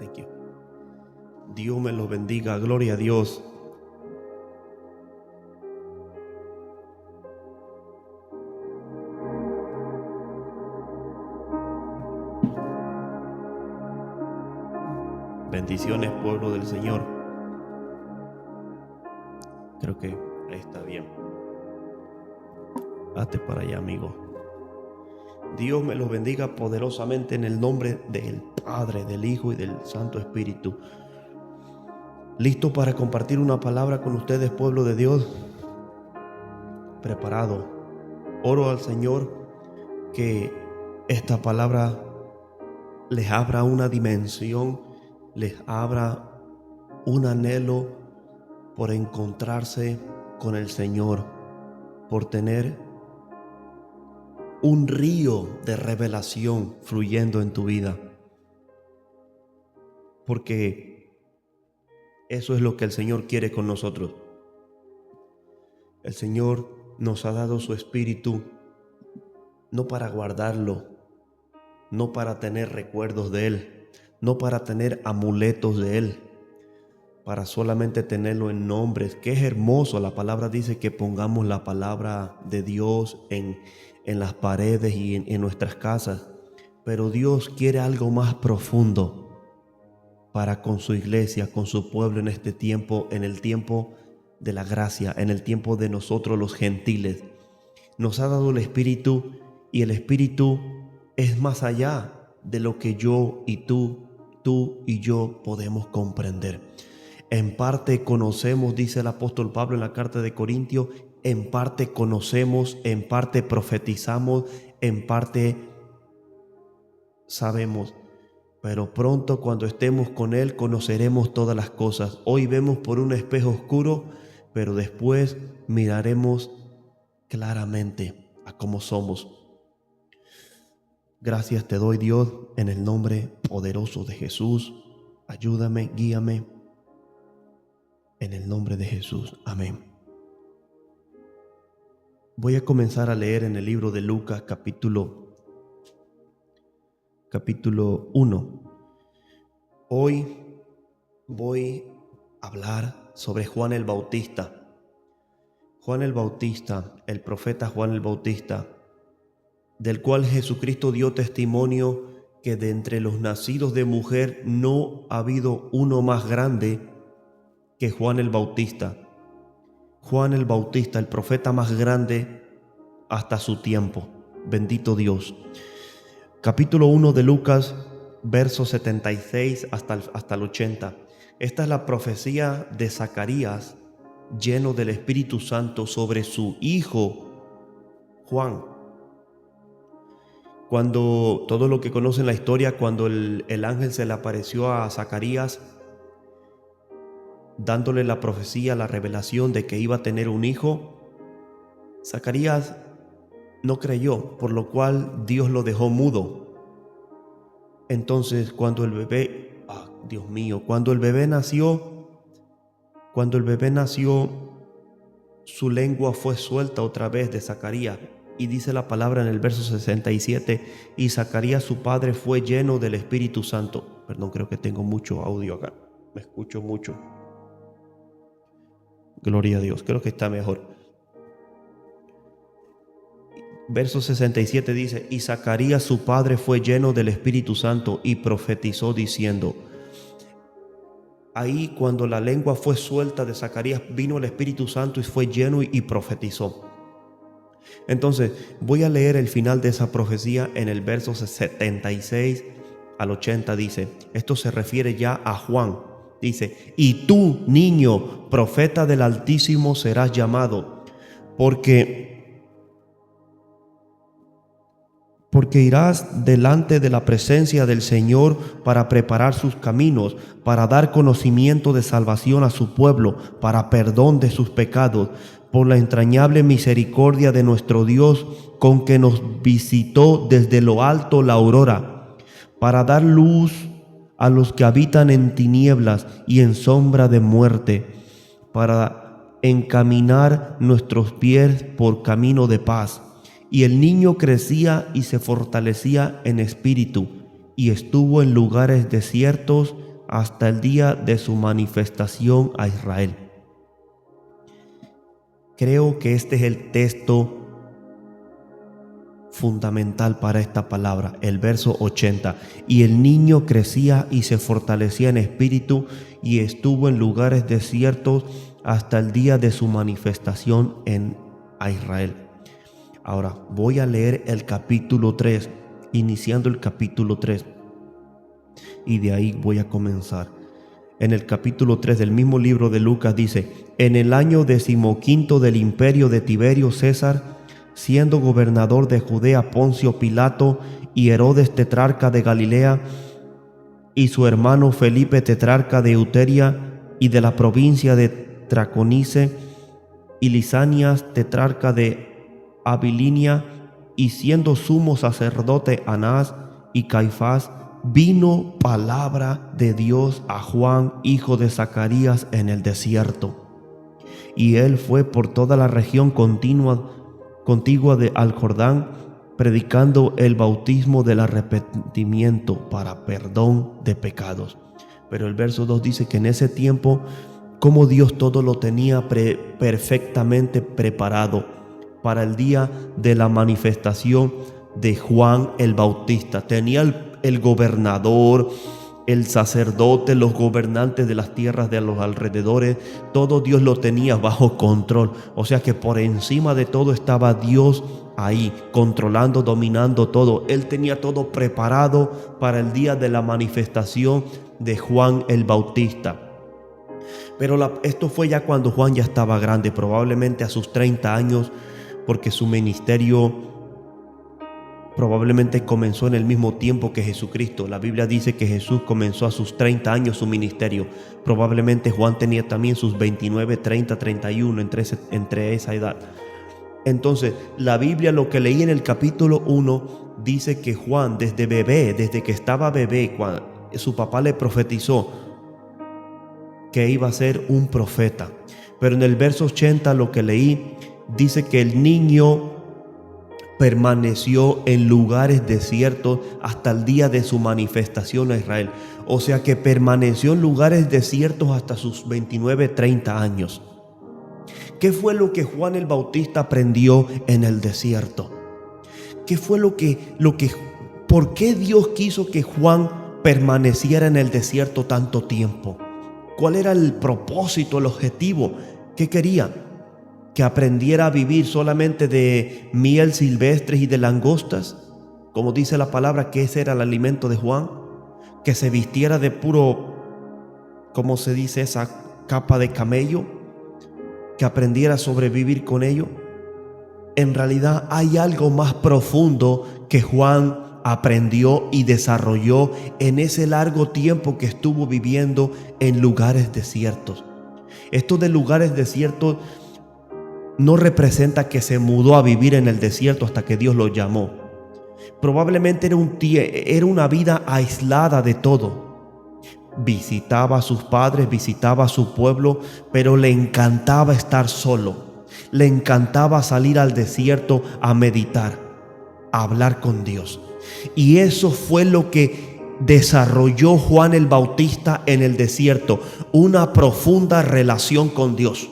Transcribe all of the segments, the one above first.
Thank you. Dios me los bendiga. Gloria a Dios. Bendiciones, pueblo del Señor. Creo que ahí está bien. Hazte para allá, amigo. Dios me los bendiga poderosamente en el nombre del Padre, del Hijo y del Santo Espíritu. ¿Listo para compartir una palabra con ustedes, pueblo de Dios? Preparado. Oro al Señor que esta palabra les abra una dimensión, les abra un anhelo por encontrarse con el Señor, por tener un río de revelación fluyendo en tu vida. Porque eso es lo que el Señor quiere con nosotros. El Señor nos ha dado su Espíritu no para guardarlo, no para tener recuerdos de Él, no para tener amuletos de Él, para solamente tenerlo en nombres. Qué es hermoso. La palabra dice que pongamos la palabra de Dios en las paredes y en nuestras casas. Pero Dios quiere algo más profundo para con su iglesia, con su pueblo en este tiempo, en el tiempo de la gracia, en el tiempo de nosotros los gentiles. Nos ha dado el Espíritu, y el Espíritu es más allá de lo que yo y tú y yo podemos comprender. En parte conocemos, dice el apóstol Pablo en la carta de Corintios, en parte conocemos, en parte profetizamos, en parte sabemos. Pero pronto, cuando estemos con Él, conoceremos todas las cosas. Hoy vemos por un espejo oscuro, pero después miraremos claramente a cómo somos. Gracias te doy, Dios, en el nombre poderoso de Jesús. Ayúdame, guíame, en el nombre de Jesús. Amén. Voy a comenzar a leer en el libro de Lucas, capítulo 1. Hoy voy a hablar sobre Juan el Bautista. Juan el Bautista, el profeta Juan el Bautista, del cual Jesucristo dio testimonio que de entre los nacidos de mujer no ha habido uno más grande que Juan el Bautista. Juan el Bautista, el profeta más grande hasta su tiempo. Bendito Dios. Capítulo 1 de Lucas, versos 76 hasta el 80. Esta es la profecía de Zacarías, lleno del Espíritu Santo, sobre su hijo Juan. Cuando todo lo que conocen la historia, cuando el ángel se le apareció a Zacarías, dándole la profecía, la revelación de que iba a tener un hijo, Zacarías no creyó, por lo cual Dios lo dejó mudo. Entonces, cuando el bebé, cuando el bebé nació, su lengua fue suelta otra vez de Zacarías. Y dice la palabra en el verso 67, y Zacarías su padre fue lleno del Espíritu Santo. Perdón, creo que tengo mucho audio acá. Me escucho mucho. Gloria a Dios, creo que está mejor. Verso 67 dice, y Zacarías su padre fue lleno del Espíritu Santo y profetizó diciendo. Ahí, cuando la lengua fue suelta de Zacarías, vino el Espíritu Santo y fue lleno y profetizó. Entonces, voy a leer el final de esa profecía en el verso 76 al 80. Dice, esto se refiere ya a Juan. Dice, y tú, niño, profeta del Altísimo serás llamado, porque irás delante de la presencia del Señor para preparar sus caminos, para dar conocimiento de salvación a su pueblo, para perdón de sus pecados, por la entrañable misericordia de nuestro Dios, con que nos visitó desde lo alto la aurora, para dar luz a los que habitan en tinieblas y en sombra de muerte, para encaminar nuestros pies por camino de paz. Y el niño crecía y se fortalecía en espíritu, y estuvo en lugares desiertos hasta el día de su manifestación a Israel. Creo que este es el texto fundamental para esta palabra, el verso 80. Y el niño crecía y se fortalecía en espíritu y estuvo en lugares desiertos hasta el día de su manifestación a Israel. Ahora voy a leer el capítulo 3, iniciando el capítulo 3, y de ahí voy a comenzar. En el capítulo 3 del mismo libro de Lucas dice: en el año 15 del imperio de Tiberio César, siendo gobernador de Judea Poncio Pilato y Herodes tetrarca de Galilea, y su hermano Felipe tetrarca de Euteria y de la provincia de Traconice, y Lisanias tetrarca de Abilinia, y siendo sumo sacerdote Anás y Caifás, vino palabra de Dios a Juan, hijo de Zacarías, en el desierto. Y él fue por toda la región contigua al Jordán, predicando el bautismo del arrepentimiento para perdón de pecados. Pero el verso 2 dice que en ese tiempo, como Dios todo lo tenía perfectamente preparado para el día de la manifestación de Juan el Bautista. Tenía el gobernador, el sacerdote, los gobernantes de las tierras de los alrededores, todo Dios lo tenía bajo control. O sea que por encima de todo estaba Dios ahí, controlando, dominando todo. Él tenía todo preparado para el día de la manifestación de Juan el Bautista. Pero esto fue ya cuando Juan ya estaba grande, probablemente a sus 30 años, porque su ministerio probablemente comenzó en el mismo tiempo que Jesucristo. La Biblia dice que Jesús comenzó a sus 30 años su ministerio. Probablemente Juan tenía también sus 29, 30, 31, entre esa edad. Entonces, la Biblia, lo que leí en el capítulo 1, dice que Juan desde que estaba bebé, cuando su papá le profetizó que iba a ser un profeta. Pero en el verso 80 lo que leí dice que el niño permaneció en lugares desiertos hasta el día de su manifestación a Israel. O sea que permaneció en lugares desiertos hasta sus 29, 30 años. ¿Qué fue lo que Juan el Bautista aprendió en el desierto? ¿Qué fue por qué Dios quiso que Juan permaneciera en el desierto tanto tiempo? ¿Cuál era el propósito, el objetivo? ¿Qué quería? ¿Que aprendiera a vivir solamente de miel silvestre y de langostas? Como dice la palabra, que ese era el alimento de Juan. ¿Que se vistiera de puro, ¿cómo se dice? Esa capa de camello. ¿Que aprendiera a sobrevivir con ello? En realidad hay algo más profundo que Juan aprendió y desarrolló en ese largo tiempo que estuvo viviendo en lugares desiertos. Esto de lugares desiertos no representa que se mudó a vivir en el desierto hasta que Dios lo llamó. Probablemente era una vida aislada de todo. Visitaba a sus padres, visitaba a su pueblo, pero le encantaba estar solo. Le encantaba salir al desierto a meditar, a hablar con Dios. Y eso fue lo que desarrolló Juan el Bautista en el desierto, una profunda relación con Dios,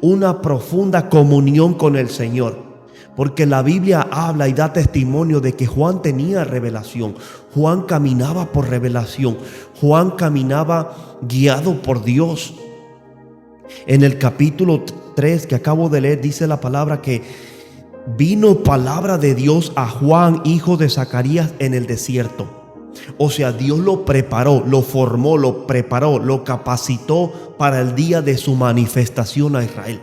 una profunda comunión con el Señor. Porque la Biblia habla y da testimonio de que Juan tenía revelación. Juan caminaba por revelación. Juan caminaba guiado por Dios. En el capítulo 3 que acabo de leer dice la palabra que vino palabra de Dios a Juan, hijo de Zacarías, en el desierto. O sea, Dios lo preparó, lo formó, lo preparó, lo capacitó para el día de su manifestación a Israel.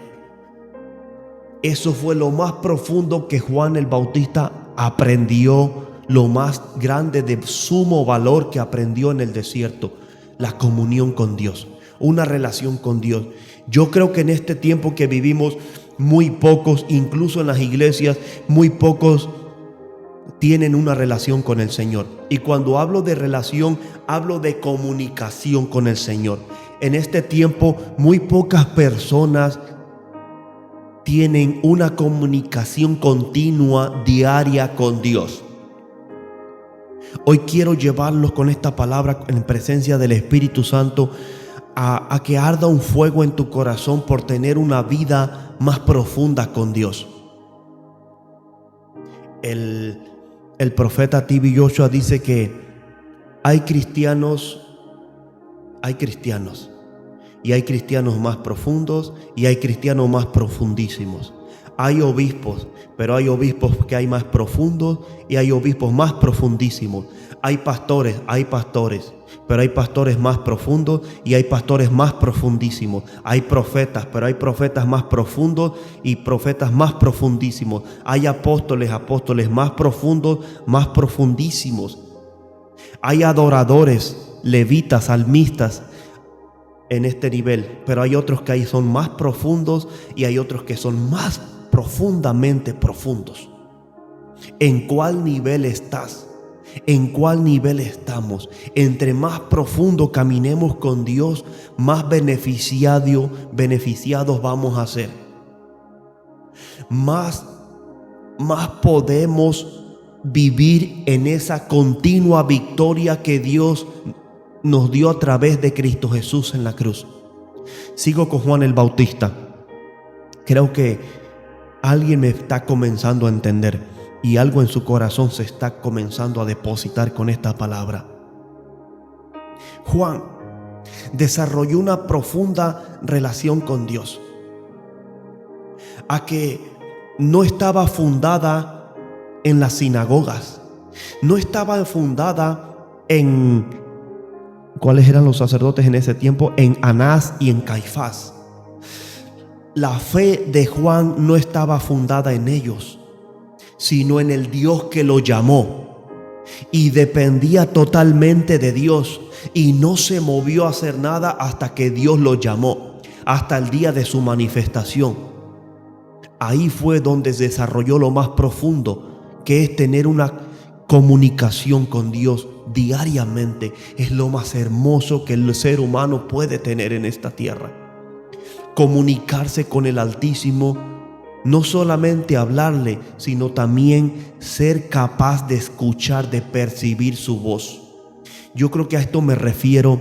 Eso fue lo más profundo que Juan el Bautista aprendió, lo más grande de sumo valor que aprendió en el desierto, la comunión con Dios, una relación con Dios. Yo creo que en este tiempo que vivimos, muy pocos, incluso en las iglesias, muy pocos tienen una relación con el Señor. Y cuando hablo de relación, hablo de comunicación con el Señor. En este tiempo, muy pocas personas tienen una comunicación continua, diaria con Dios. Hoy quiero llevarlos con esta palabra en presencia del Espíritu Santo a que arda un fuego en tu corazón por tener una vida más profunda con Dios. El profeta T.B. Joshua dice que hay cristianos y hay cristianos más profundos y hay cristianos más profundísimos. Hay obispos, pero hay obispos que hay más profundos y hay obispos más profundísimos. Hay pastores, pero hay pastores más profundos y hay pastores más profundísimos. Hay profetas, pero hay profetas más profundos y profetas más profundísimos. Hay apóstoles más profundos, más profundísimos. Hay adoradores, levitas, salmistas en este nivel, pero hay otros que ahí son más profundos y hay otros que son más profundamente profundos. ¿En cuál nivel estás? ¿En cuál nivel estamos? Entre más profundo caminemos con Dios, más beneficiados vamos a ser. Más podemos vivir en esa continua victoria que Dios nos dio a través de Cristo Jesús en la cruz. Sigo con Juan el Bautista. Creo que alguien me está comenzando a entender y algo en su corazón se está comenzando a depositar con esta palabra. Juan desarrolló una profunda relación con Dios, a que no estaba fundada en las sinagogas, no estaba fundada en ¿cuáles eran los sacerdotes en ese tiempo? En Anás y en Caifás. La fe de Juan no estaba fundada en ellos, sino en el Dios que lo llamó, y dependía totalmente de Dios y no se movió a hacer nada hasta que Dios lo llamó, hasta el día de su manifestación. Ahí fue donde se desarrolló lo más profundo, que es tener una comunicación con Dios diariamente. Es lo más hermoso que el ser humano puede tener en esta tierra. Comunicarse con el Altísimo, no solamente hablarle, sino también ser capaz de escuchar, de percibir su voz. Yo creo que a esto me refiero,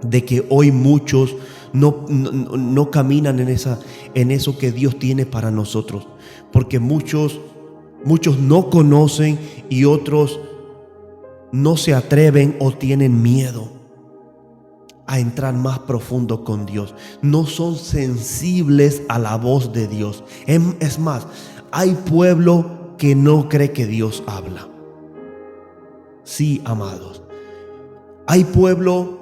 de que hoy muchos no caminan en eso que Dios tiene para nosotros, porque muchos no conocen y otros no se atreven o tienen miedo a entrar más profundo con Dios. No son sensibles a la voz de Dios. Es más, hay pueblo que no cree que Dios habla. Sí, amados. Hay pueblo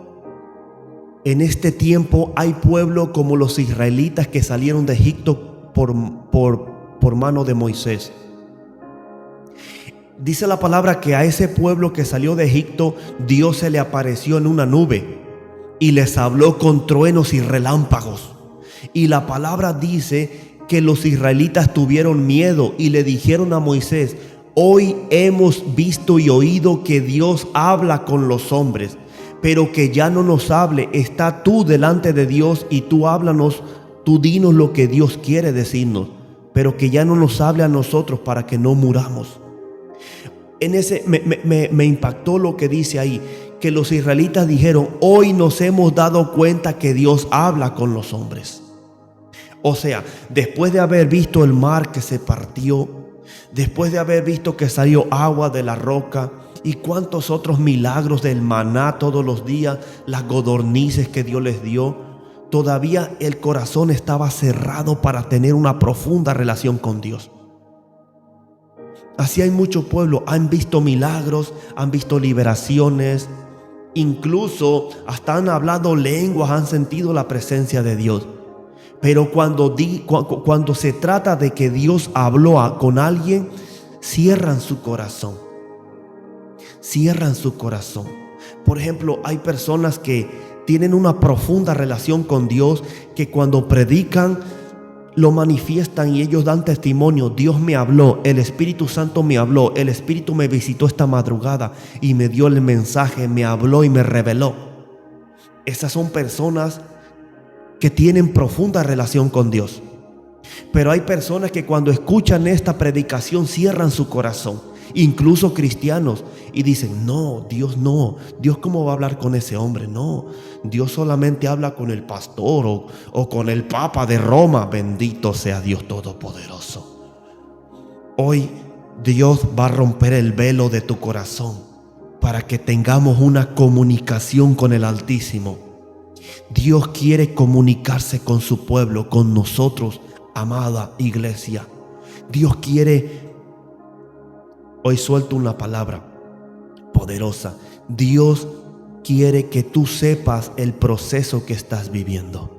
en este tiempo, hay pueblo como los israelitas que salieron de Egipto por mano de Moisés. Dice la palabra que a ese pueblo que salió de Egipto, Dios se le apareció en una nube y les habló con truenos y relámpagos. Y la palabra dice que los israelitas tuvieron miedo y le dijeron a Moisés: hoy hemos visto y oído que Dios habla con los hombres, pero que ya no nos hable. Está tú delante de Dios y tú háblanos, tú dinos lo que Dios quiere decirnos, pero que ya no nos hable a nosotros para que no muramos. En ese me impactó lo que dice ahí, que los israelitas dijeron: hoy nos hemos dado cuenta que Dios habla con los hombres. O sea, después de haber visto el mar que se partió, después de haber visto que salió agua de la roca y cuántos otros milagros del maná todos los días, las codornices que Dios les dio, todavía el corazón estaba cerrado para tener una profunda relación con Dios. Así hay mucho pueblo, han visto milagros, han visto liberaciones, incluso hasta han hablado lenguas, han sentido la presencia de Dios. Pero cuando se trata de que Dios habló con alguien, cierran su corazón. Cierran su corazón. Por ejemplo, hay personas que tienen una profunda relación con Dios, que cuando predican lo manifiestan y ellos dan testimonio: Dios me habló, el Espíritu Santo me habló, el Espíritu me visitó esta madrugada y me dio el mensaje, me habló y me reveló. Esas son personas que tienen profunda relación con Dios. Pero hay personas que cuando escuchan esta predicación cierran su corazón incluso cristianos, y dicen, no, Dios cómo va a hablar con ese hombre. No, Dios solamente habla con el pastor o con el Papa de Roma. Bendito sea Dios Todopoderoso. Hoy Dios va a romper el velo de tu corazón para que tengamos una comunicación con el Altísimo. Dios quiere comunicarse con su pueblo, con nosotros, amada iglesia. Dios quiere, hoy suelto una palabra poderosa. Dios quiere que tú sepas el proceso que estás viviendo.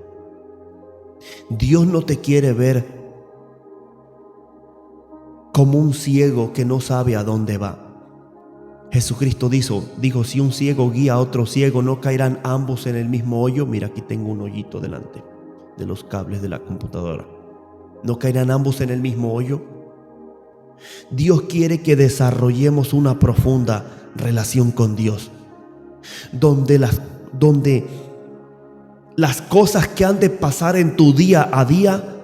Dios no te quiere ver como un ciego que no sabe a dónde va. Jesucristo dijo, si un ciego guía a otro ciego, ¿no caerán ambos en el mismo hoyo? Mira, aquí tengo un hoyito delante de los cables de la computadora. ¿No caerán ambos en el mismo hoyo? Dios quiere que desarrollemos una profunda relación con Dios, donde las cosas que han de pasar en tu día a día,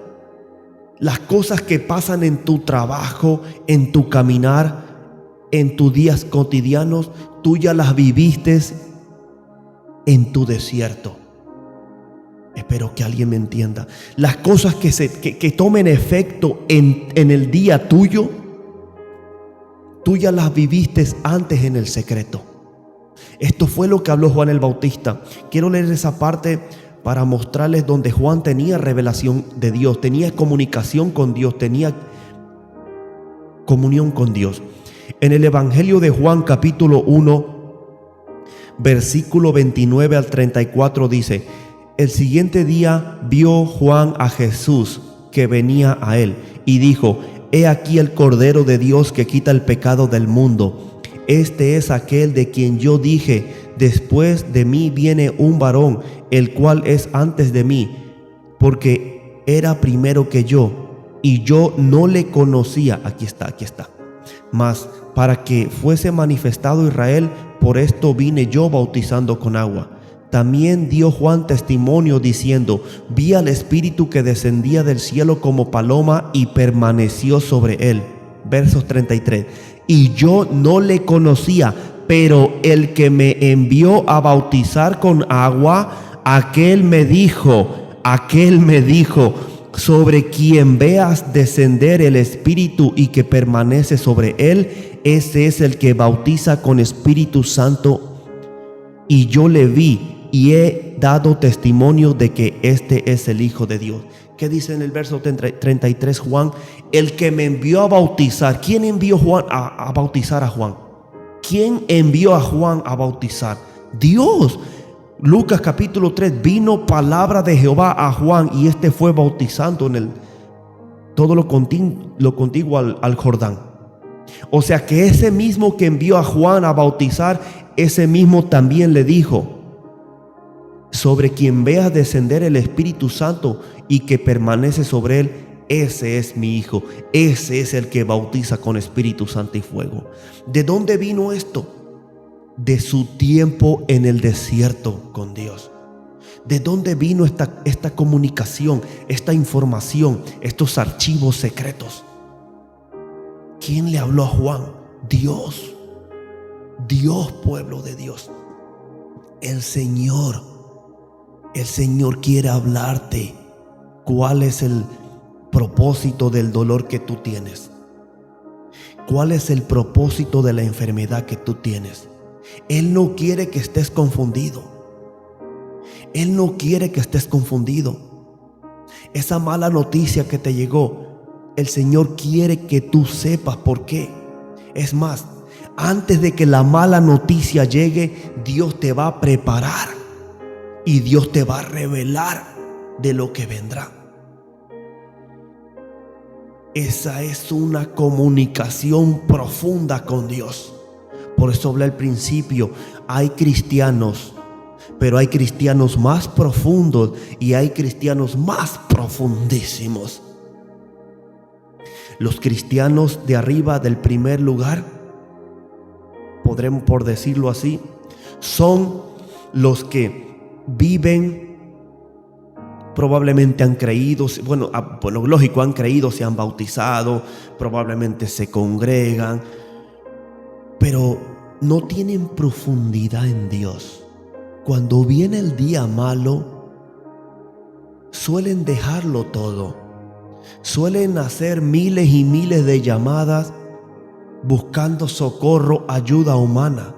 las cosas que pasan en tu trabajo, en tu caminar, en tus días cotidianos, tú ya las viviste en tu desierto. Espero que alguien me entienda. Las cosas que tomen efecto en el día tuyo, tú ya las viviste antes en el secreto. Esto fue lo que habló Juan el Bautista. Quiero leer esa parte para mostrarles donde Juan tenía revelación de Dios, tenía comunicación con Dios, tenía comunión con Dios. En el Evangelio de Juan, capítulo 1, versículo 29 al 34 dice: el siguiente día vio Juan a Jesús que venía a él y dijo: he aquí el Cordero de Dios que quita el pecado del mundo. Este es aquel de quien yo dije: después de mí viene un varón, el cual es antes de mí, porque era primero que yo, y yo no le conocía. Aquí está. Mas para que fuese manifestado Israel, por esto vine yo bautizando con agua. También dio Juan testimonio diciendo: vi al Espíritu que descendía del cielo como paloma y permaneció sobre él. Versos 33. Y yo no le conocía, pero el que me envió a bautizar con agua, aquel me dijo, sobre quien veas descender el Espíritu y que permanece sobre él, ese es el que bautiza con Espíritu Santo. Y yo le vi y he dado testimonio de que este es el Hijo de Dios. ¿Qué dice en el verso 33 Juan? El que me envió a bautizar. ¿Quién envió Juan a bautizar a Juan? ¿Quién envió a Juan a bautizar? Dios. Lucas capítulo 3, vino palabra de Jehová a Juan y este fue bautizando en todo lo contiguo al Jordán. O sea que ese mismo que envió a Juan a bautizar, ese mismo también le dijo: sobre quien veas descender el Espíritu Santo y que permanece sobre él, ese es mi Hijo, ese es el que bautiza con Espíritu Santo y fuego. ¿De dónde vino esto? De su tiempo en el desierto con Dios. ¿De dónde vino esta comunicación, esta información, estos archivos secretos? ¿Quién le habló a Juan? Dios. Dios, pueblo de Dios. El Señor quiere hablarte. ¿Cuál es el propósito del dolor que tú tienes? ¿Cuál es el propósito de la enfermedad que tú tienes? Él no quiere que estés confundido. Él no quiere que estés confundido. Esa mala noticia que te llegó, el Señor quiere que tú sepas por qué. Es más, antes de que la mala noticia llegue, Dios te va a preparar y Dios te va a revelar de lo que vendrá. Esa es una comunicación profunda con Dios. Por eso hablé al principio, hay cristianos, pero hay cristianos más profundos y hay cristianos más profundísimos. Los cristianos de arriba del primer lugar, podremos por decirlo así, son los que viven, probablemente han creído, bueno, lógico, han creído, se han bautizado, probablemente se congregan, pero no tienen profundidad en Dios. Cuando viene el día malo, suelen dejarlo todo. Suelen hacer miles y miles de llamadas buscando socorro, ayuda humana,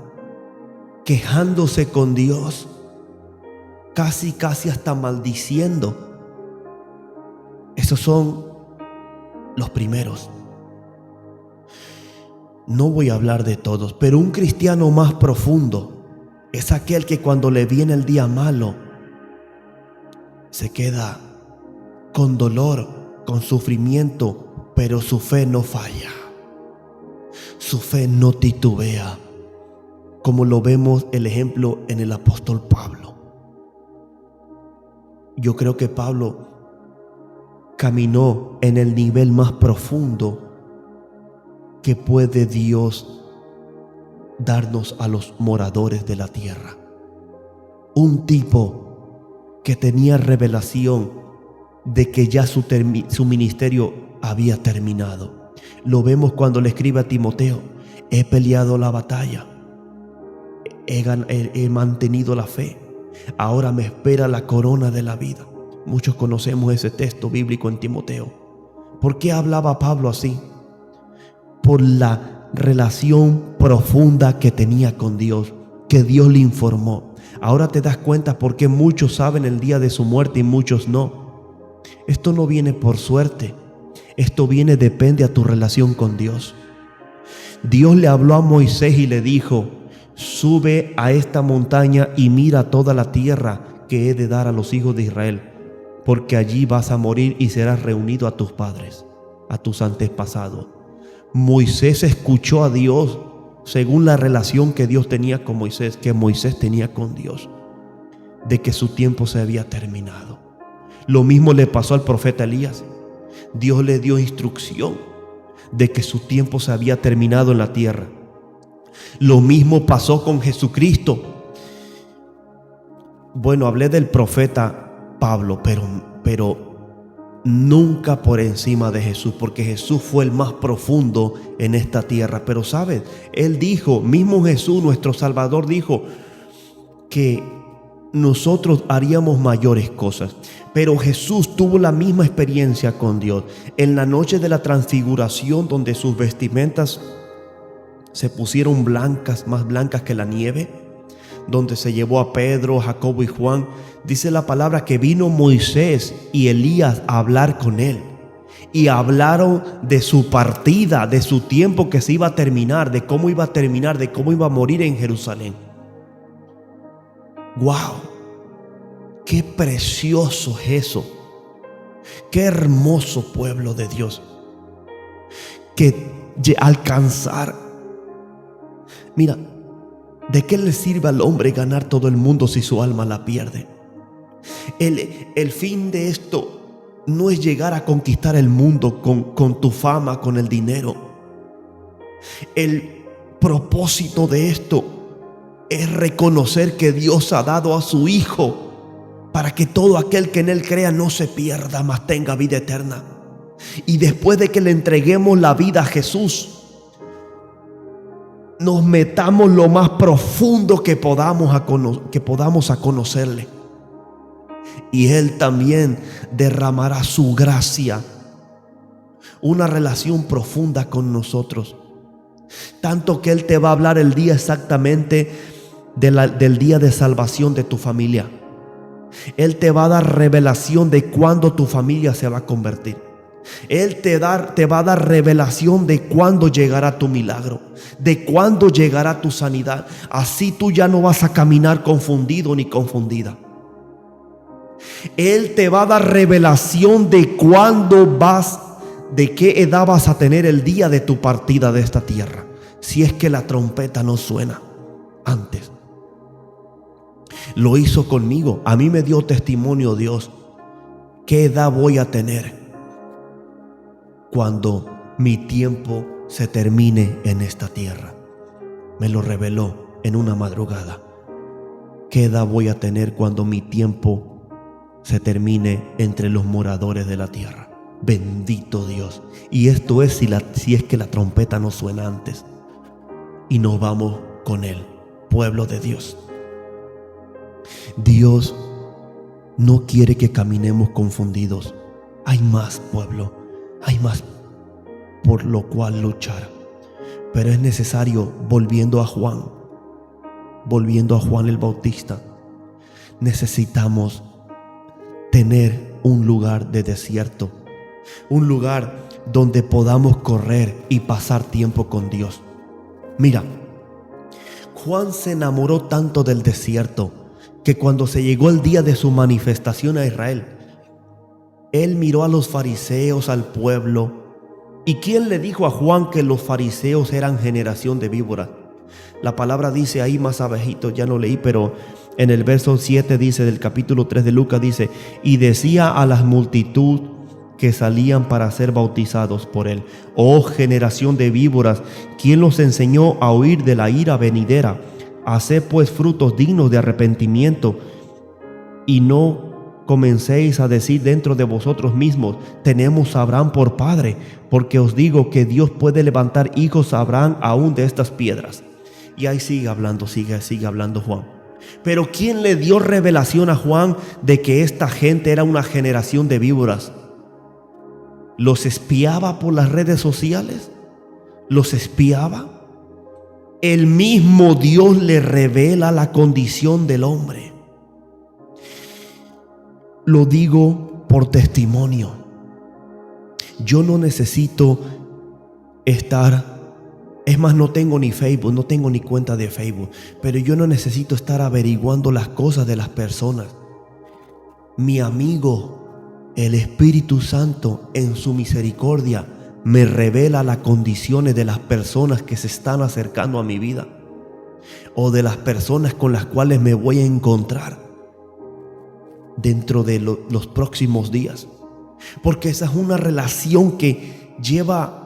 quejándose con Dios, casi hasta maldiciendo. Esos son los primeros. No voy a hablar de todos, pero un cristiano más profundo es aquel que cuando le viene el día malo se queda con dolor, con sufrimiento, pero su fe no falla. Su fe no titubea, como lo vemos el ejemplo en el apóstol Pablo. Yo creo que Pablo caminó en el nivel más profundo que puede Dios darnos a los moradores de la tierra. Un tipo que tenía revelación de que ya su ministerio había terminado. Lo vemos cuando le escribe a Timoteo: he peleado la batalla, he mantenido la fe, ahora me espera la corona de la vida. Muchos conocemos ese texto bíblico en Timoteo. ¿Por qué hablaba Pablo así? Por la relación profunda que tenía con Dios, que Dios le informó. Ahora te das cuenta por qué muchos saben el día de su muerte y muchos no. Esto no viene por suerte. Esto depende a tu relación con Dios. Dios le habló a Moisés y le dijo: sube a esta montaña y mira toda la tierra que he de dar a los hijos de Israel, porque allí vas a morir y serás reunido a tus padres, a tus antepasados. Moisés escuchó a Dios según la relación que Dios tenía con Moisés, que Moisés tenía con Dios, de que su tiempo se había terminado. Lo mismo le pasó al profeta Elías. Dios le dio instrucción de que su tiempo se había terminado en la tierra. Lo mismo pasó con Jesucristo. Bueno, hablé del profeta Pablo, pero nunca por encima de Jesús, porque Jesús fue el más profundo en esta tierra. Pero sabes, Él dijo, mismo Jesús, nuestro Salvador, dijo que nosotros haríamos mayores cosas. Pero Jesús tuvo la misma experiencia con Dios. En la noche de la transfiguración, donde sus vestimentas se pusieron blancas, más blancas que la nieve, donde se llevó a Pedro, Jacobo y Juan, dice la palabra que vino Moisés y Elías a hablar con él. Y hablaron de su partida, de su tiempo que se iba a terminar, de cómo iba a terminar, de cómo iba a morir en Jerusalén. ¡Wow! ¡Qué precioso es eso! ¡Qué hermoso pueblo de Dios! Que alcanzar. Mira, ¿de qué le sirve al hombre ganar todo el mundo si su alma la pierde? El fin de esto no es llegar a conquistar el mundo con tu fama, con el dinero. El propósito de esto es reconocer que Dios ha dado a su Hijo para que todo aquel que en Él crea no se pierda, mas tenga vida eterna. Y después de que le entreguemos la vida a Jesús, nos metamos lo más profundo que podamos a conocerle. Y Él también derramará su gracia, una relación profunda con nosotros. Tanto que Él te va a hablar el día exactamente del día de salvación de tu familia. Él te va a dar revelación de cuándo tu familia se va a convertir. Él te va a dar revelación de cuándo llegará tu milagro, de cuándo llegará tu sanidad. Así tú ya no vas a caminar confundido ni confundida. Él te va a dar revelación de cuándo de qué edad vas a tener el día de tu partida de esta tierra, si es que la trompeta no suena antes. Lo hizo conmigo. A mí me dio testimonio Dios. ¿Qué edad voy a tener cuando mi tiempo se termine en esta tierra? Me lo reveló en una madrugada. ¿Qué edad voy a tener cuando mi tiempo se termine entre los moradores de la tierra? Bendito Dios. Y esto es si es que la trompeta no suena antes. y nos vamos con Él, pueblo de Dios. Dios no quiere que caminemos confundidos. Hay más, pueblo, hay más por lo cual luchar. Pero es necesario, volviendo a Juan el Bautista, necesitamos tener un lugar de desierto, un lugar donde podamos correr y pasar tiempo con Dios. Mira, Juan se enamoró tanto del desierto que cuando se llegó el día de su manifestación a Israel, él miró a los fariseos, al pueblo. ¿Y quién le dijo a Juan que los fariseos eran generación de víboras? La palabra dice ahí más abajito, ya no leí, pero en el verso 7 dice del capítulo 3 de Lucas, dice: y decía a las multitud que salían para ser bautizados por él: oh generación de víboras, ¿quién los enseñó a huir de la ira venidera? Haced pues frutos dignos de arrepentimiento, y no comencéis a decir dentro de vosotros mismos: tenemos a Abraham por padre, porque os digo que Dios puede levantar hijos a Abraham aún de estas piedras. Y ahí sigue hablando Juan. Pero ¿quién le dio revelación a Juan de que esta gente era una generación de víboras? ¿Los espiaba por las redes sociales? ¿Los espiaba? El mismo Dios le revela la condición del hombre. Lo digo por testimonio. Yo no necesito es más, no tengo ni Facebook, no tengo ni cuenta de Facebook, pero yo no necesito estar averiguando las cosas de las personas. Mi amigo, el Espíritu Santo, en su misericordia, me revela las condiciones de las personas que se están acercando a mi vida, o de las personas con las cuales me voy a encontrar dentro de los próximos días. Porque esa es una relación que lleva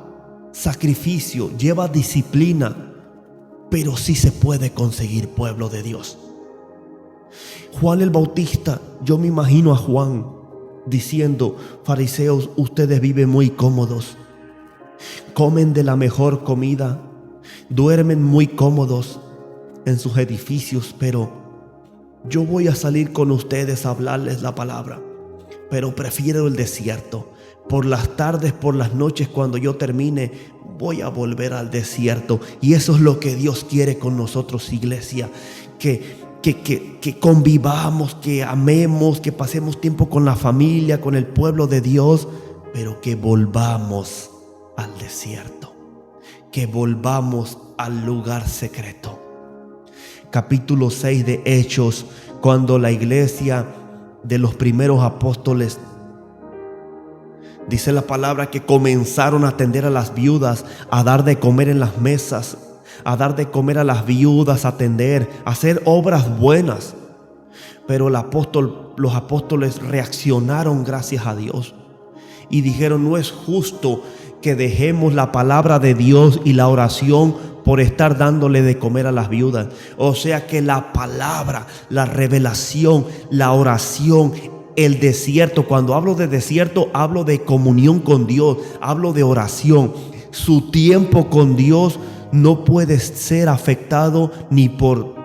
sacrificio, lleva disciplina, pero sí se puede conseguir, pueblo de Dios. Juan el Bautista, yo me imagino a Juan diciendo: fariseos, ustedes viven muy cómodos, comen de la mejor comida, duermen muy cómodos en sus edificios, pero yo voy a salir con ustedes a hablarles la palabra, pero prefiero el desierto. Por las tardes, por las noches, cuando yo termine, voy a volver al desierto. Y eso es lo que Dios quiere con nosotros, iglesia. Que convivamos, que amemos, que pasemos tiempo con la familia, con el pueblo de Dios, pero que volvamos al desierto, que volvamos al lugar secreto. Capítulo 6 de Hechos, cuando la iglesia de los primeros apóstoles, dice la palabra que comenzaron a atender a las viudas, a dar de comer en las mesas, a dar de comer a las viudas, a atender, a hacer obras buenas. Pero los apóstoles reaccionaron, gracias a Dios, y dijeron: no es justo que dejemos la palabra de Dios y la oración por estar dándole de comer a las viudas. O sea que la palabra, la revelación, la oración, el desierto, cuando hablo de desierto, hablo de comunión con Dios, hablo de oración. Su tiempo con Dios no puede ser afectado ni por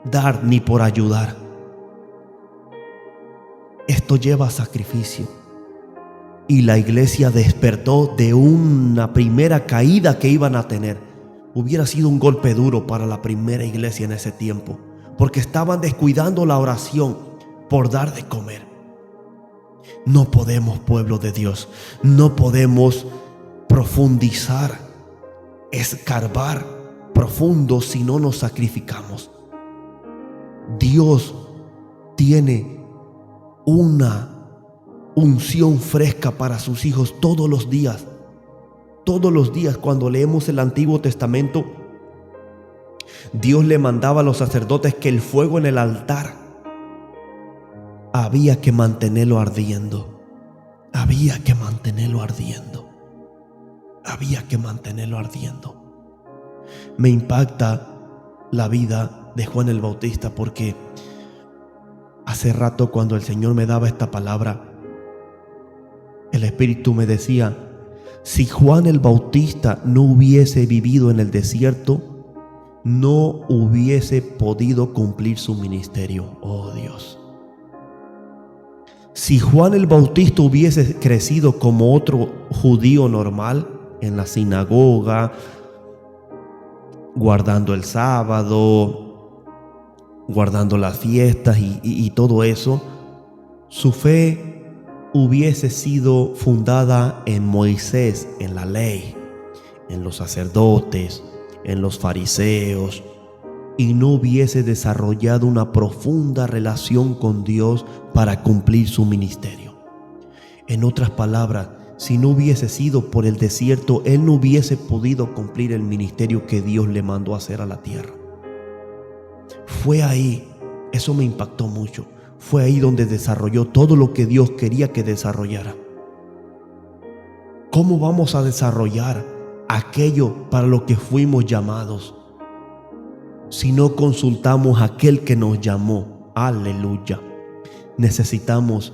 dar ni por ayudar. Esto lleva sacrificio. Y la iglesia despertó de una primera caída que iban a tener. Hubiera sido un golpe duro para la primera iglesia en ese tiempo, porque estaban descuidando la oración por dar de comer. No podemos, pueblo de Dios, no podemos profundizar, escarbar profundo si no nos sacrificamos. Dios tiene una unción fresca para sus hijos todos los días. Todos los días, cuando leemos el Antiguo Testamento, Dios le mandaba a los sacerdotes que el fuego en el altar había que mantenerlo ardiendo. Había que mantenerlo ardiendo. Había que mantenerlo ardiendo. Me impacta la vida de Juan el Bautista, porque hace rato, cuando el Señor me daba esta palabra, el Espíritu me decía: si Juan el Bautista no hubiese vivido en el desierto, no hubiese podido cumplir su ministerio. Oh Dios. Si Juan el Bautista hubiese crecido como otro judío normal, en la sinagoga, guardando el sábado, guardando las fiestas y todo eso, su fe hubiese sido fundada en Moisés, en la ley, en los sacerdotes, en los fariseos, y no hubiese desarrollado una profunda relación con Dios para cumplir su ministerio. En otras palabras, si no hubiese sido por el desierto, él no hubiese podido cumplir el ministerio que Dios le mandó a hacer a la tierra. Fue ahí, eso me impactó mucho, fue ahí donde desarrolló todo lo que Dios quería que desarrollara. ¿Cómo vamos a desarrollar aquello para lo que fuimos llamados si no consultamos a aquel que nos llamó? Aleluya. Necesitamos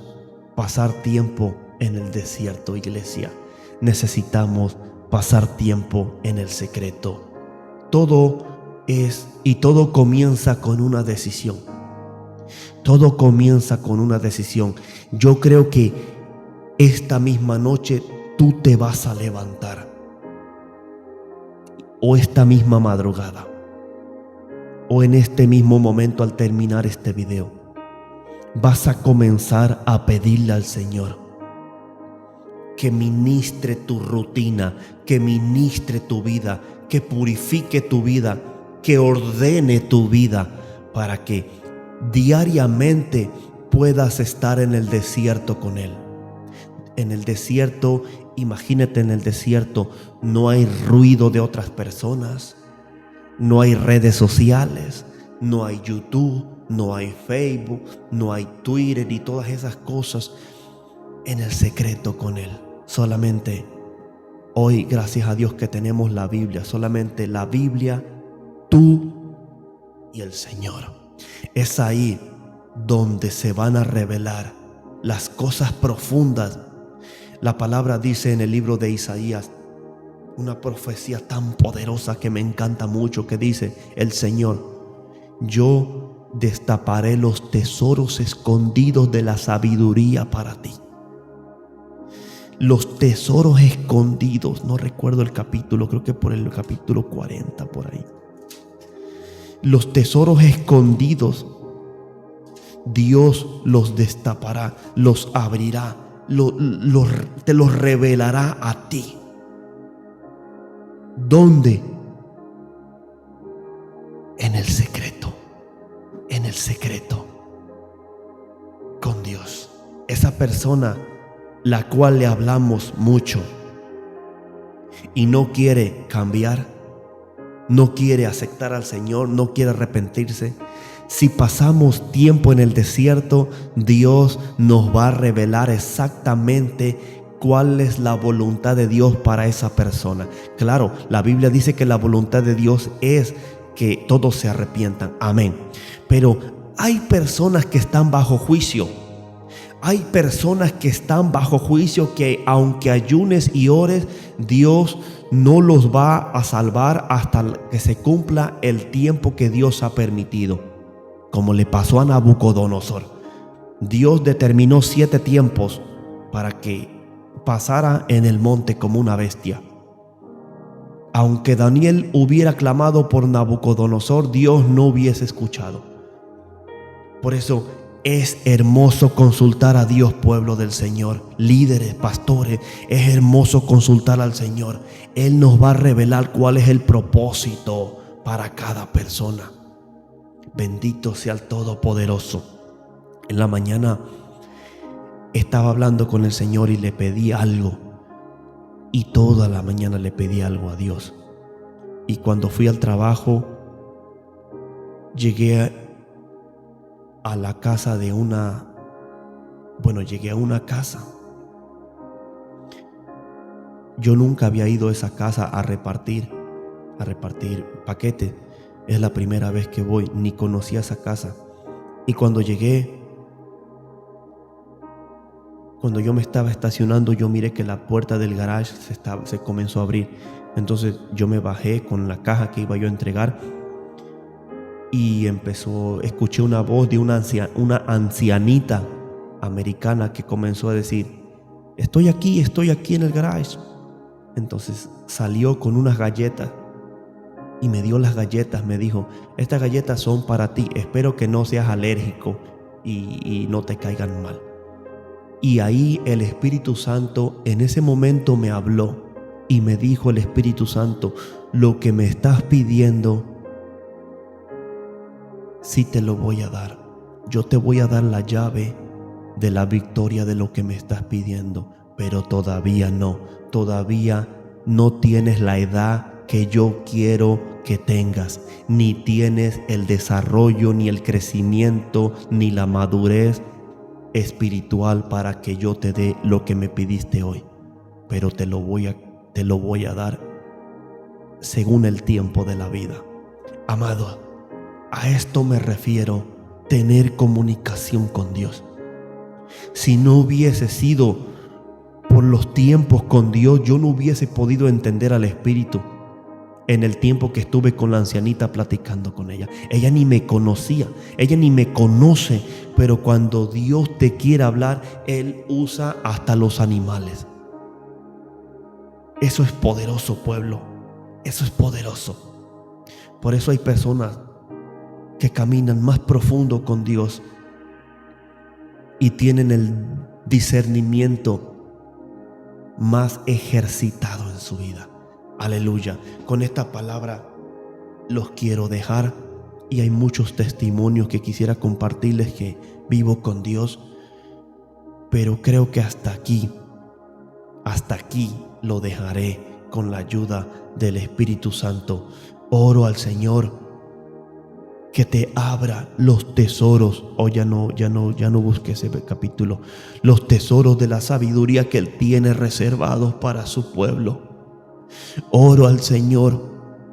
pasar tiempo en el desierto, iglesia. Necesitamos pasar tiempo en el secreto. Todo comienza con una decisión. Todo comienza con una decisión. Yo creo que esta misma noche tú te vas a levantar, o esta misma madrugada, o en este mismo momento al terminar este video, vas a comenzar a pedirle al Señor que ministre tu rutina, que ministre tu vida, que purifique tu vida, que ordene tu vida para que diariamente puedas estar en el desierto con Él. En el desierto, imagínate, en el desierto no hay ruido de otras personas, no hay redes sociales, no hay YouTube, no hay Facebook, no hay Twitter y todas esas cosas. En el secreto con Él. Solamente hoy, gracias a Dios que tenemos la Biblia, solamente la Biblia, tú y el Señor. Es ahí donde se van a revelar las cosas profundas. La palabra dice en el libro de Isaías, una profecía tan poderosa que me encanta mucho, que dice el Señor: yo destaparé los tesoros escondidos de la sabiduría para ti. Los tesoros escondidos, no recuerdo el capítulo, creo que por el capítulo 40 por ahí. Los tesoros escondidos, Dios los destapará, los abrirá, te los revelará a ti. ¿Dónde? En el secreto con Dios. Esa persona la cual le hablamos mucho y no quiere cambiar, no quiere aceptar al Señor, no quiere arrepentirse. Si pasamos tiempo en el desierto, Dios nos va a revelar exactamente cuál es la voluntad de Dios para esa persona. Claro, la Biblia dice que la voluntad de Dios es que todos se arrepientan. Amén. Pero hay personas que están bajo juicio. Hay personas que están bajo juicio que aunque ayunes y ores, Dios no los va a salvar hasta que se cumpla el tiempo que Dios ha permitido. Como le pasó a Nabucodonosor. Dios determinó 7 tiempos para que pasara en el monte como una bestia. Aunque Daniel hubiera clamado por Nabucodonosor, Dios no hubiese escuchado. Por eso es hermoso consultar a Dios, pueblo del Señor, líderes, pastores. Es hermoso consultar al Señor. Él nos va a revelar cuál es el propósito para cada persona. Bendito sea el Todopoderoso. En la mañana estaba hablando con el Señor y le pedí algo. Y toda la mañana le pedí algo a Dios. Y cuando fui al trabajo, llegué a la casa de llegué a una casa. Yo nunca había ido a esa casa a repartir paquetes. Es la primera vez que voy, ni conocía esa casa. Y cuando llegué, cuando yo me estaba estacionando, yo miré que la puerta del garage se comenzó a abrir. Entonces yo me bajé con la caja que iba yo a entregar y escuché una voz de una ancianita americana que comenzó a decir: estoy aquí en el garage. Entonces salió con unas galletas y me dio las galletas. Me dijo: estas galletas son para ti, espero que no seas alérgico y no te caigan mal. Y ahí el Espíritu Santo en ese momento me habló y me dijo el Espíritu Santo: lo que me estás pidiendo, sí te lo voy a dar. Yo te voy a dar la llave de la victoria de lo que me estás pidiendo, pero todavía no tienes la edad que yo quiero que tengas, ni tienes el desarrollo, ni el crecimiento, ni la madurez espiritual para que yo te dé lo que me pidiste hoy, pero te lo voy a dar según el tiempo de la vida. Amado, a esto me refiero, tener comunicación con Dios. Si no hubiese sido por los tiempos con Dios, yo no hubiese podido entender al Espíritu. En el tiempo que estuve con la ancianita platicando con ella, ella ni me conocía, ella ni me conoce, pero cuando Dios te quiere hablar, Él usa hasta los animales. Eso es poderoso, pueblo. Eso es poderoso. Por eso hay personas que caminan más profundo con Dios y tienen el discernimiento más ejercitado en su vida. Aleluya. Con esta palabra los quiero dejar, y hay muchos testimonios que quisiera compartirles que vivo con Dios, pero creo que hasta aquí lo dejaré con la ayuda del Espíritu Santo. Oro al Señor que te abra los tesoros. Ya no busque ese capítulo. Los tesoros de la sabiduría que Él tiene reservados para su pueblo. Oro al Señor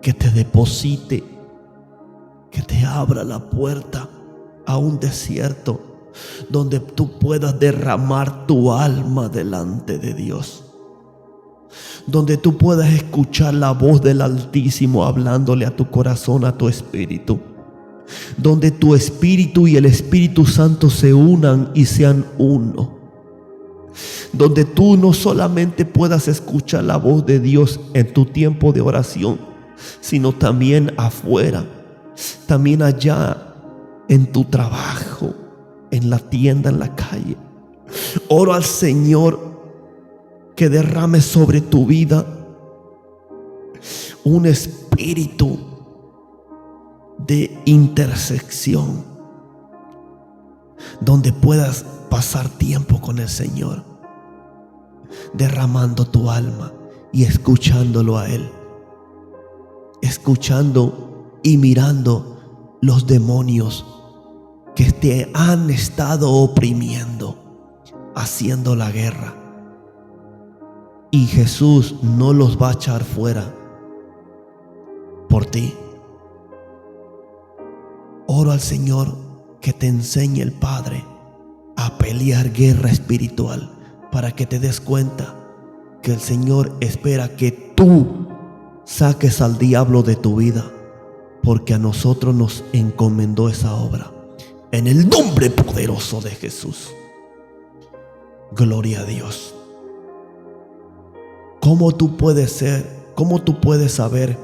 que te deposite, que te abra la puerta a un desierto donde tú puedas derramar tu alma delante de Dios, donde tú puedas escuchar la voz del Altísimo hablándole a tu corazón, a tu espíritu, donde tu espíritu y el Espíritu Santo se unan y sean uno, donde tú no solamente puedas escuchar la voz de Dios en tu tiempo de oración, sino también afuera, también allá en tu trabajo, en la tienda, en la calle. Oro al Señor que derrame sobre tu vida un espíritu de intersección, donde puedas pasar tiempo con el Señor, derramando tu alma y escuchándolo a Él, escuchando y mirando los demonios que te han estado oprimiendo, haciendo la guerra. Y Jesús no los va a echar fuera por ti. Oro al Señor que te enseñe el Padre a pelear guerra espiritual, para que te des cuenta que el Señor espera que tú saques al diablo de tu vida, porque a nosotros nos encomendó esa obra. En el nombre poderoso de Jesús. Gloria a Dios. ¿Cómo tú puedes saber,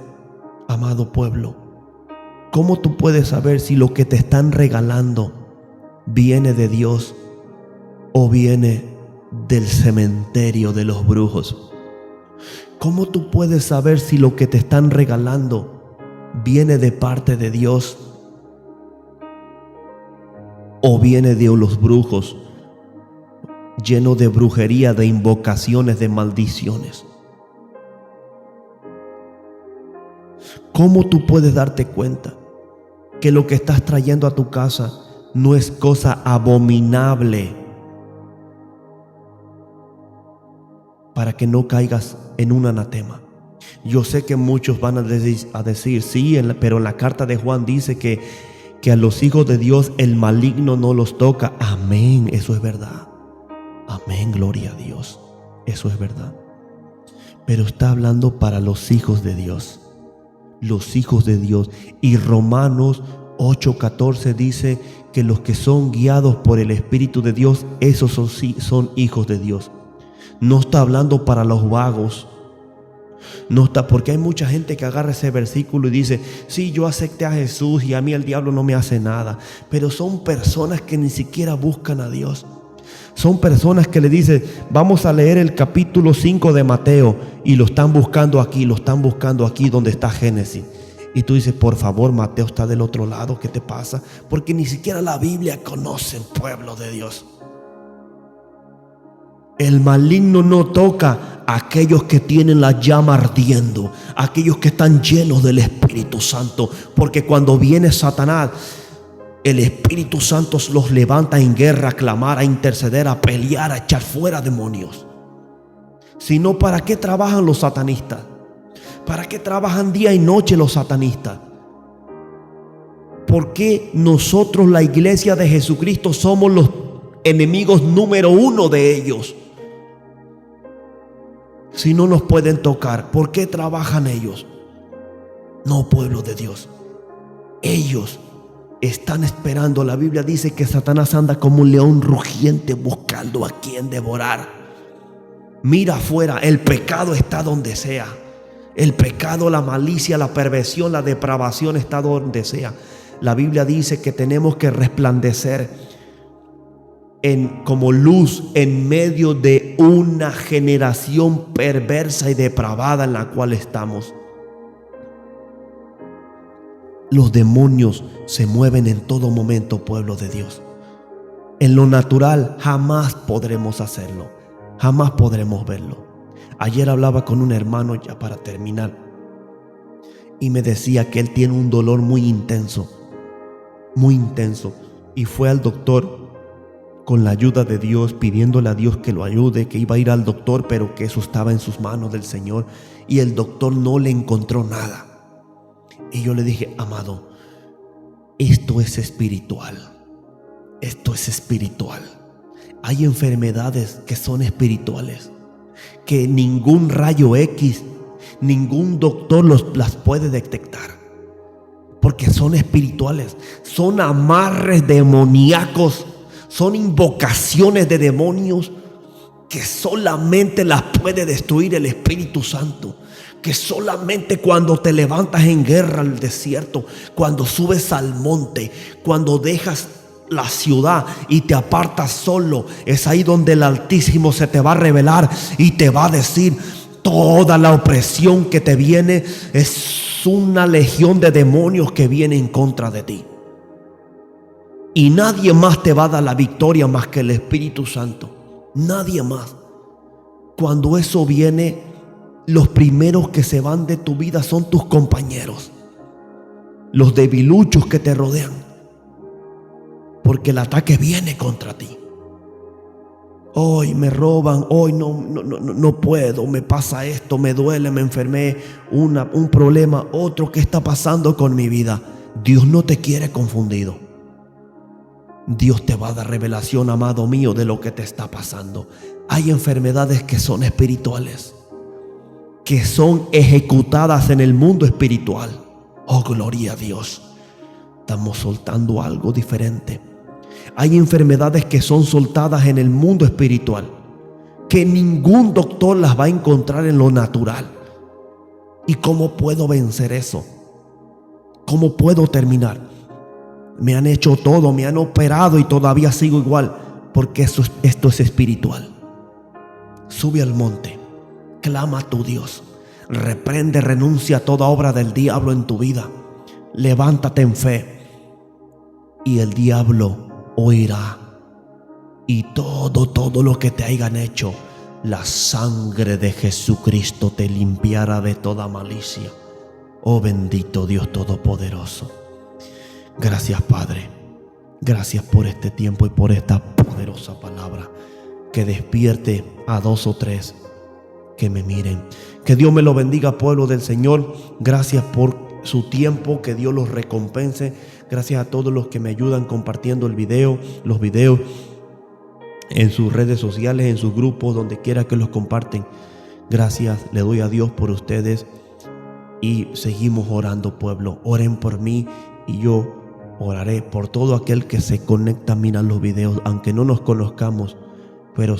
amado pueblo? ¿Cómo tú puedes saber si lo que te están regalando viene de Dios o viene del cementerio de los brujos? ¿Cómo tú puedes saber si lo que te están regalando viene de parte de Dios o viene de los brujos, lleno de brujería, de invocaciones, de maldiciones? ¿Cómo tú puedes darte cuenta que lo que estás trayendo a tu casa no es cosa abominable, para que no caigas en un anatema? Yo sé que muchos van a decir sí, pero en la carta de Juan dice que a los hijos de Dios el maligno no los toca. Amén, eso es verdad. Amén, gloria a Dios. Eso es verdad. Pero está hablando para los hijos de Dios. Los hijos de Dios. Y Romanos 8:14 dice que los que son guiados por el Espíritu de Dios, esos son hijos de Dios. No está hablando para los vagos. No está, porque hay mucha gente que agarra ese versículo y dice: sí, yo acepté a Jesús y a mí el diablo no me hace nada. Pero son personas que ni siquiera buscan a Dios. Son personas que le dicen: vamos a leer el capítulo 5 de Mateo, y lo están buscando aquí donde está Génesis. Y tú dices: por favor, Mateo está del otro lado, ¿qué te pasa? Porque ni siquiera la Biblia conoce el pueblo de Dios. El maligno no toca a aquellos que tienen la llama ardiendo, aquellos que están llenos del Espíritu Santo, porque cuando viene Satanás, el Espíritu Santo los levanta en guerra, a clamar, a interceder, a pelear, a echar fuera demonios. Si no, ¿para qué trabajan los satanistas? ¿Para qué trabajan día y noche los satanistas? ¿Por qué nosotros, la iglesia de Jesucristo, somos los enemigos número 1 de ellos? Si no nos pueden tocar, ¿por qué trabajan ellos? No, pueblo de Dios. Ellos están esperando. La Biblia dice que Satanás anda como un león rugiente buscando a quien devorar. Mira afuera, el pecado está donde sea. El pecado, la malicia, la perversión, la depravación está donde sea. La Biblia dice que tenemos que resplandecer como luz en medio de una generación perversa y depravada en la cual estamos. Los demonios se mueven en todo momento, pueblo de Dios. En lo natural jamás podremos hacerlo, jamás podremos verlo. Ayer hablaba con un hermano, ya para terminar, y me decía que él tiene un dolor muy intenso, y fue al doctor con la ayuda de Dios, pidiéndole a Dios que lo ayude, que iba a ir al doctor, pero que eso estaba en sus manos del Señor, y el doctor no le encontró nada. Y yo le dije: amado, esto es espiritual. Esto es espiritual. Hay enfermedades que son espirituales, que ningún rayo X, ningún doctor las puede detectar, porque son espirituales. Son amarres demoníacos, son invocaciones de demonios que solamente las puede destruir el Espíritu Santo. Que solamente cuando te levantas en guerra al desierto, cuando subes al monte, cuando dejas la ciudad y te apartas solo, es ahí donde el Altísimo se te va a revelar y te va a decir: toda la opresión que te viene es una legión de demonios que viene en contra de ti. Y nadie más te va a dar la victoria más que el Espíritu Santo. Nadie más. Cuando eso viene, los primeros que se van de tu vida son tus compañeros, los debiluchos que te rodean, porque el ataque viene contra ti. Hoy me roban, hoy no puedo, me pasa esto, me duele, me enfermé, un problema, otro. ¿Qué está pasando con mi vida? Dios no te quiere confundido. Dios te va a dar revelación, amado mío, de lo que te está pasando. Hay enfermedades que son espirituales, que son ejecutadas en el mundo espiritual. Oh, gloria a Dios. Estamos soltando algo diferente. Hay enfermedades que son soltadas en el mundo espiritual, que ningún doctor las va a encontrar en lo natural. ¿Y cómo puedo vencer eso? ¿Cómo puedo terminar? Me han hecho todo, me han operado y todavía sigo igual, porque esto es espiritual. Sube al monte, clama a tu Dios, reprende, renuncia a toda obra del diablo en tu vida, levántate en fe y el diablo oirá. Y todo lo que te hayan hecho, la sangre de Jesucristo te limpiará de toda malicia. Oh, bendito Dios Todopoderoso. Gracias, Padre. Gracias por este tiempo y por esta poderosa palabra. Que despierte a 2 o 3 que me miren. Que Dios me lo bendiga, pueblo del Señor. Gracias por su tiempo. Que Dios los recompense. Gracias a todos los que me ayudan compartiendo los videos en sus redes sociales, en sus grupos, donde quiera que los comparten. Gracias le doy a Dios por ustedes. Y seguimos orando, pueblo. Oren por mí y yo Oraré por todo aquel que se conecta a mirar los videos, aunque no nos conozcamos, pero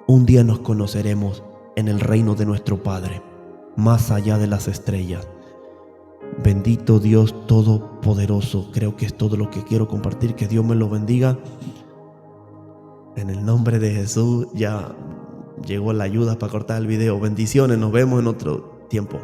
un día nos conoceremos en el reino de nuestro Padre, más allá de las estrellas. Bendito Dios Todopoderoso. Creo que es todo lo que quiero compartir. Que Dios me lo bendiga. En el nombre de Jesús, ya llegó la ayuda para cortar el video. Bendiciones, nos vemos en otro tiempo.